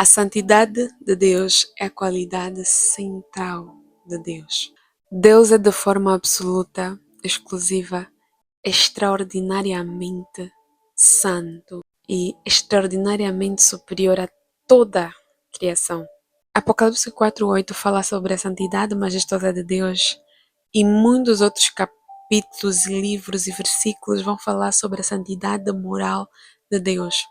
A santidade de Deus é a qualidade central de Deus. Deus é de forma absoluta, exclusiva, extraordinariamente santo e extraordinariamente superior a toda a criação. Apocalipse 4:8 fala sobre a santidade majestosa de Deus e muitos outros capítulos, livros e versículos vão falar sobre a santidade moral de Deus.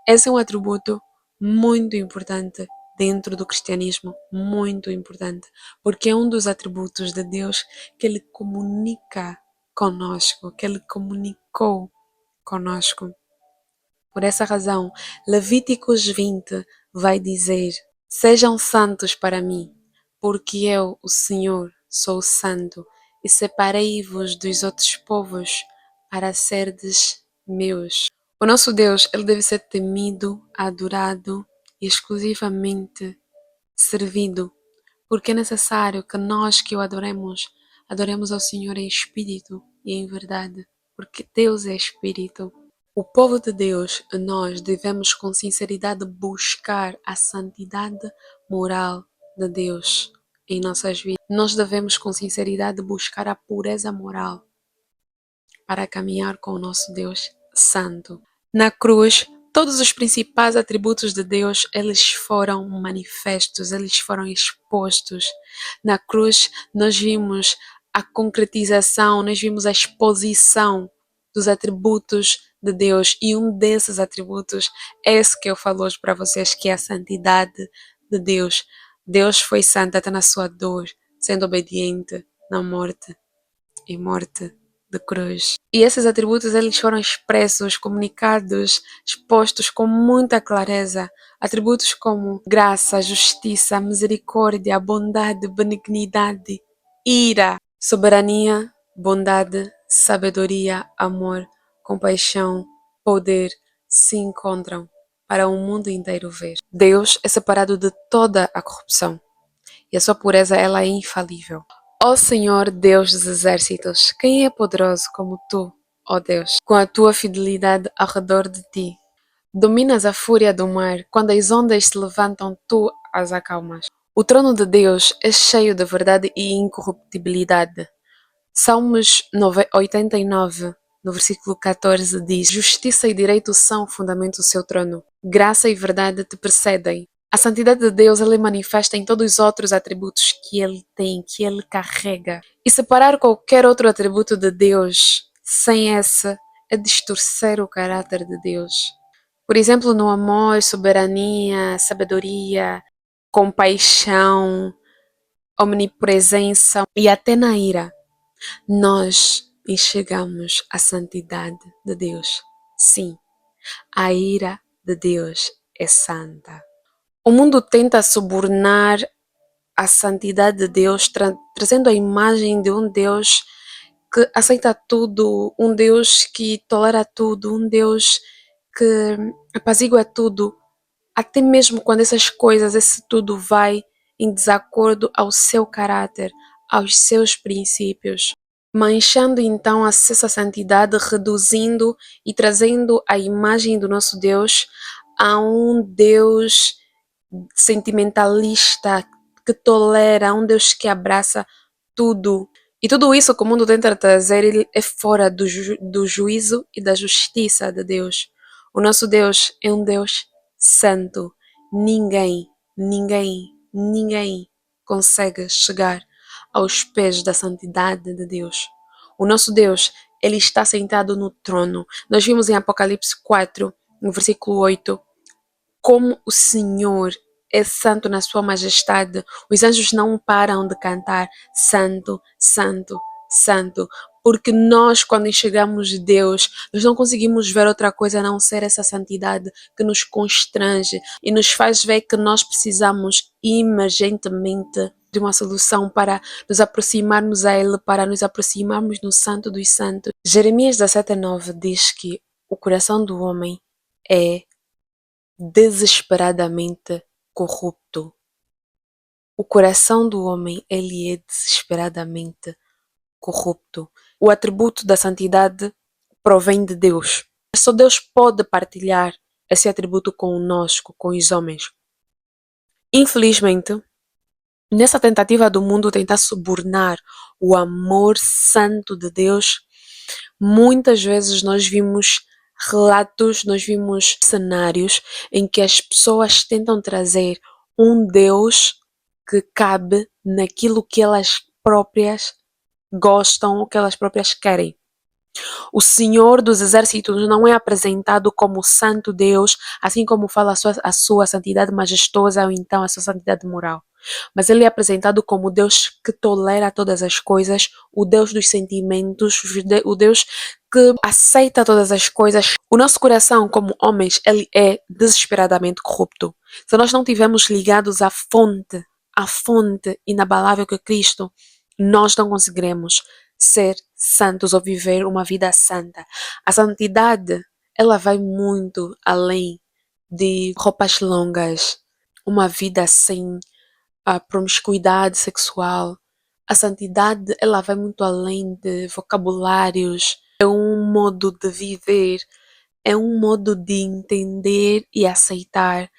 Esse é um atributo muito importante dentro do cristianismo, muito importante, porque é um dos atributos de Deus que Ele comunica conosco, que Ele comunicou conosco. Por essa razão, Levíticos 20 vai dizer: Sejam santos para mim, porque eu, o Senhor, sou santo, e separei-vos dos outros povos para serdes meus. O nosso Deus, ele deve ser temido, adorado e exclusivamente servido, porque é necessário que nós que o adoremos ao Senhor em espírito e em verdade, porque Deus é espírito. O povo de Deus, nós devemos com sinceridade buscar a santidade moral de Deus em nossas vidas. Nós devemos com sinceridade buscar a pureza moral para caminhar com o nosso Deus santo. Na cruz, todos os principais atributos de Deus, eles foram manifestos, eles foram expostos. Na cruz, nós vimos a concretização, nós vimos a exposição dos atributos de Deus, e um desses atributos é esse que eu falo hoje para vocês, que é a santidade de Deus. Deus foi santo até na sua dor, sendo obediente na morte e morte de cruz. E esses atributos eles foram expressos, comunicados, expostos com muita clareza. Atributos como graça, justiça, misericórdia, bondade, benignidade, ira, soberania, bondade, sabedoria, amor, compaixão, poder se encontram para o mundo inteiro ver. Deus é separado de toda a corrupção e a sua pureza ela é infalível. Ó Senhor Deus dos exércitos, quem é poderoso como tu, ó Deus, com a tua fidelidade ao redor de ti? Dominas a fúria do mar, quando as ondas se levantam, tu as acalmas. O trono de Deus é cheio de verdade e incorruptibilidade. Salmos 89, no versículo 14, diz: Justiça e direito são o fundamento do seu trono. Graça e verdade te precedem. A santidade de Deus ela é manifesta em todos os outros atributos que ele tem, que ele carrega. E separar qualquer outro atributo de Deus sem esse é distorcer o caráter de Deus. Por exemplo, no amor, soberania, sabedoria, compaixão, omnipresença e até na ira, nós enxergamos a santidade de Deus. Sim, a ira de Deus é santa. O mundo tenta subornar a santidade de Deus, trazendo a imagem de um Deus que aceita tudo, um Deus que tolera tudo, um Deus que apazigua tudo, até mesmo quando essas coisas, esse tudo vai em desacordo ao seu caráter, aos seus princípios, manchando então essa santidade, reduzindo e trazendo a imagem do nosso Deus a um Deus sentimentalista, que tolera, um Deus que abraça tudo. E tudo isso que o mundo tenta trazer ele é fora do juízo e da justiça de Deus. O nosso Deus é um Deus santo. Ninguém consegue chegar aos pés da santidade de Deus. O nosso Deus, ele está sentado no trono. Nós vimos em Apocalipse 4, no versículo 8, como o Senhor é santo na sua majestade. Os anjos não param de cantar santo, santo, santo, porque nós quando enxergamos Deus, nós não conseguimos ver outra coisa a não ser essa santidade que nos constrange e nos faz ver que nós precisamos emergentemente de uma solução para nos aproximarmos a Ele, para nos aproximarmos no Santo dos Santos. Jeremias 17:9 diz que o coração do homem é desesperadamente corrupto. O coração do homem, ele é desesperadamente corrupto. O atributo da santidade provém de Deus. Só Deus pode partilhar esse atributo conosco, com os homens. Infelizmente, nessa tentativa do mundo tentar subornar o amor santo de Deus, muitas vezes nós vimos relatos, nós vimos cenários em que as pessoas tentam trazer um Deus que cabe naquilo que elas próprias gostam ou que elas próprias querem. O Senhor dos Exércitos não é apresentado como Santo Deus, assim como fala a sua santidade majestosa ou então a sua santidade moral. Mas ele é apresentado como Deus que tolera todas as coisas, o Deus dos sentimentos, o Deus que aceita todas as coisas. O nosso coração, como homens, ele é desesperadamente corrupto. Se nós não estivermos ligados à fonte inabalável que é Cristo, nós não conseguiremos ser santos ou viver uma vida santa. A santidade, ela vai muito além de roupas longas, uma vida sem a promiscuidade sexual. A santidade, ela vai muito além de vocabulários. É um modo de viver, é um modo de entender e aceitar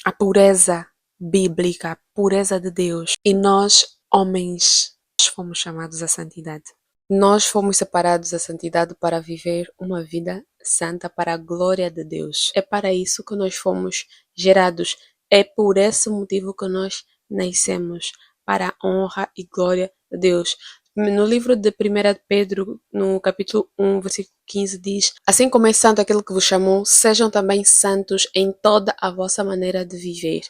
a pureza bíblica, a pureza de Deus. E nós, homens, fomos chamados à santidade. Nós fomos separados da santidade para viver uma vida santa para a glória de Deus. É para isso que nós fomos gerados. É por esse motivo que nós nascemos, para a honra e glória de Deus. No livro de 1 Pedro, no capítulo 1, versículo 15, diz: Assim como é santo aquele que vos chamou, sejam também santos em toda a vossa maneira de viver.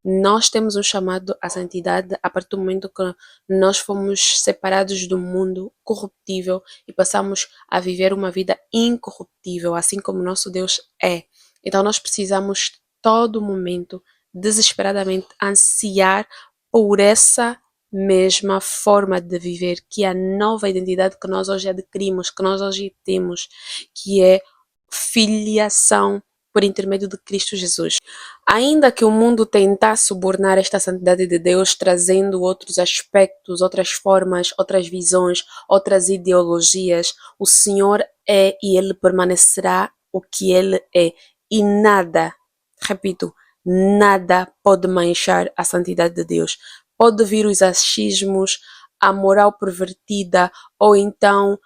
Nós temos um chamado à santidade a partir do momento que nós fomos separados do mundo corruptível e passamos a viver uma vida incorruptível, assim como nosso Deus é. Então nós precisamos todo momento, desesperadamente, ansiar por essa mesma forma de viver, que é a nova identidade que nós hoje adquirimos, que nós hoje temos, que é filiação por intermédio de Cristo Jesus. Ainda que o mundo tentasse subornar esta santidade de Deus, trazendo outros aspectos, outras formas, outras visões, outras ideologias, o Senhor é e Ele permanecerá o que Ele é. E nada, repito, nada pode manchar a santidade de Deus. Pode vir os achismos, a moral pervertida ou então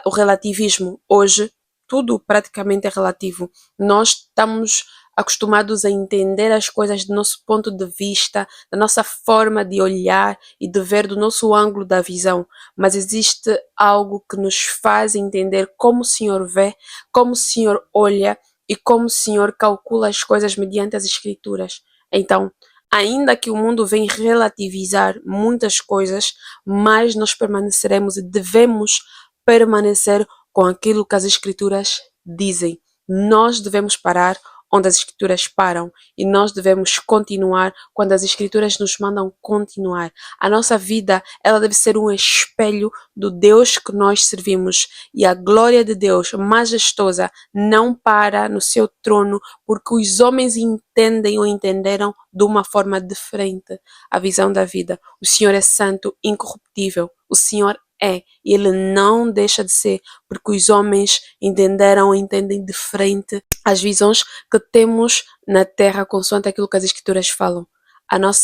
o relativismo. Hoje, tudo praticamente é relativo. Nós estamos acostumados a entender as coisas do nosso ponto de vista, da nossa forma de olhar e de ver do nosso ângulo da visão, mas existe algo que nos faz entender como o Senhor vê, como o Senhor olha e como o Senhor calcula as coisas mediante as Escrituras. Então, ainda que o mundo venha relativizar muitas coisas, mas nós permaneceremos e devemos permanecer com aquilo que as Escrituras dizem. Nós devemos parar onde as Escrituras param e nós devemos continuar quando as Escrituras nos mandam continuar. A nossa vida, ela deve ser um espelho do Deus que nós servimos e a glória de Deus majestosa não para no seu trono porque os homens entendem ou entenderam de uma forma diferente a visão da vida. O Senhor é santo, incorruptível. O Senhor é, e ele não deixa de ser, porque os homens entenderam ou entendem diferente as visões que temos na terra consoante aquilo que as escrituras falam.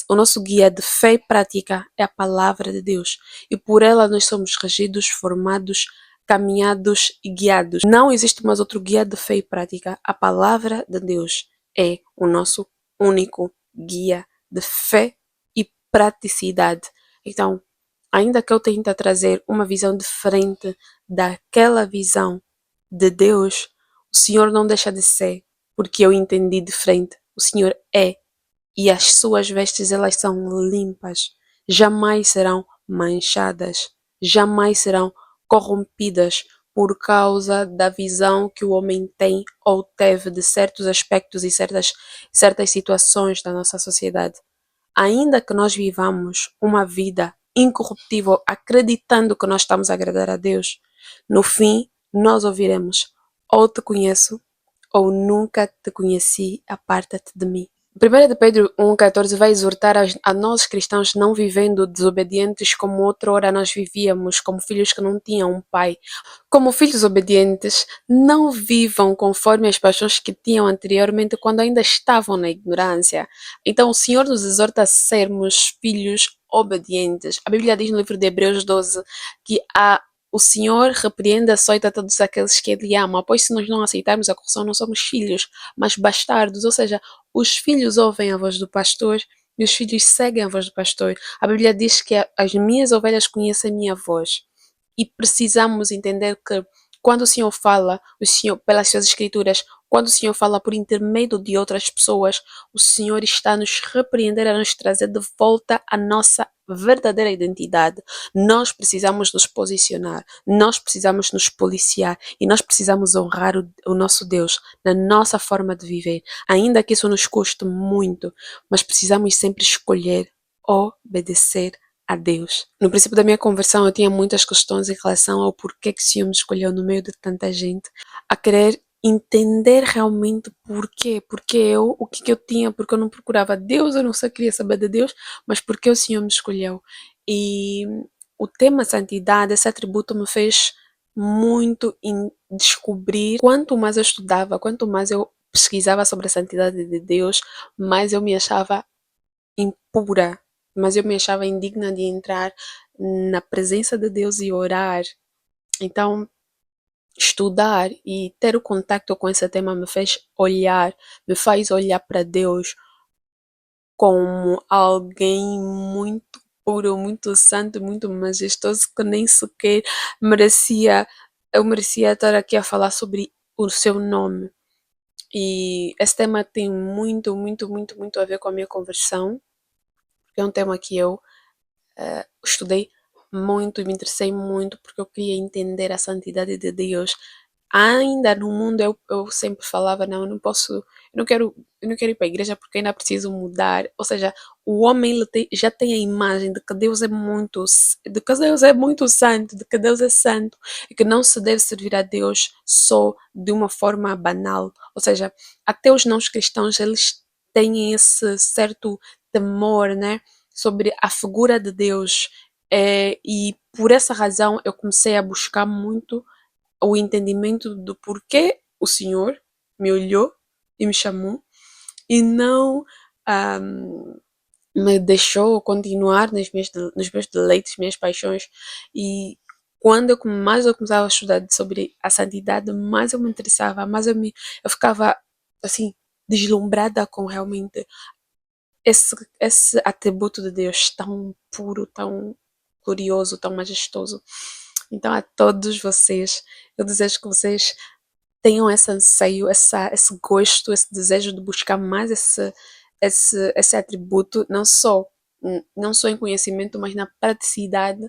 O nosso guia de fé e prática é a palavra de Deus, e por ela nós somos regidos, formados, caminhados e guiados. Não existe mais outro guia de fé e prática. A palavra de Deus é o nosso único guia de fé e praticidade. Então, ainda que eu tente trazer uma visão diferente daquela visão de Deus, o Senhor não deixa de ser, porque eu entendi diferente. O Senhor é, e as suas vestes elas são limpas, jamais serão manchadas, jamais serão corrompidas por causa da visão que o homem tem ou teve de certos aspectos e certas situações da nossa sociedade. Ainda que nós vivamos uma vida incorruptível, acreditando que nós estamos a agradar a Deus, no fim nós ouviremos: ou te conheço, ou nunca te conheci, aparta-te de mim. 1 de Pedro 1,14 vai exortar a nós cristãos não vivendo desobedientes como outrora nós vivíamos, como filhos que não tinham um pai. Como filhos obedientes, não vivam conforme as paixões que tinham anteriormente quando ainda estavam na ignorância. Então, o Senhor nos exorta a sermos filhos obedientes. A Bíblia diz no livro de Hebreus 12 que o Senhor repreende e açoita todos aqueles que Ele ama, pois se nós não aceitarmos a correção, não somos filhos, mas bastardos. Ou seja, os filhos ouvem a voz do pastor e os filhos seguem a voz do pastor. A Bíblia diz que as minhas ovelhas conhecem a minha voz. E precisamos entender que quando o Senhor fala, o Senhor, pelas suas escrituras, quando o Senhor fala por intermédio de outras pessoas, o Senhor está a nos repreender, a nos trazer de volta a nossa verdadeira identidade. Nós precisamos nos posicionar, nós precisamos nos policiar e nós precisamos honrar o nosso Deus na nossa forma de viver, ainda que isso nos custe muito, mas precisamos sempre escolher obedecer a Deus. No princípio da minha conversão, eu tinha muitas questões em relação ao porquê que o Senhor me escolheu no meio de tanta gente, a querer entender realmente porquê, porque eu, o que, que eu tinha, porque eu não procurava Deus, eu não só queria saber de Deus, mas porque o Senhor me escolheu. E o tema santidade, esse atributo me fez muito em descobrir, quanto mais eu estudava, quanto mais eu pesquisava sobre a santidade de Deus, mais eu me achava impura, mas eu me achava indigna de entrar na presença de Deus e orar. Então, estudar e ter o contato com esse tema me fez olhar, me faz olhar para Deus como alguém muito puro, muito santo, muito majestoso, que nem sequer merecia, eu merecia estar aqui a falar sobre o seu nome. E esse tema tem muito, muito, muito, muito a ver com a minha conversão, porque é um tema que eu estudei muito e me interessei muito porque eu queria entender a santidade de Deus. Ainda no mundo eu sempre falava, não, eu não posso, eu não quero ir para a igreja porque ainda preciso mudar. Ou seja, o homem ele já tem a imagem de que Deus é muito, de que Deus é muito santo, de que Deus é santo e que não se deve servir a Deus só de uma forma banal. Ou seja, até os não cristãos eles têm esse certo temor, né, sobre a figura de Deus. E por essa razão eu comecei a buscar muito o entendimento do porquê o Senhor me olhou e me chamou e não me deixou continuar nos meus deleites, minhas paixões. E quando mais eu começava a estudar sobre a santidade, mais eu me interessava, eu ficava assim deslumbrada com realmente esse atributo de Deus tão puro, tão glorioso, tão majestoso. Então, a todos vocês, eu desejo que vocês tenham esse anseio, esse gosto, esse desejo de buscar mais esse atributo, não só em conhecimento, mas na praticidade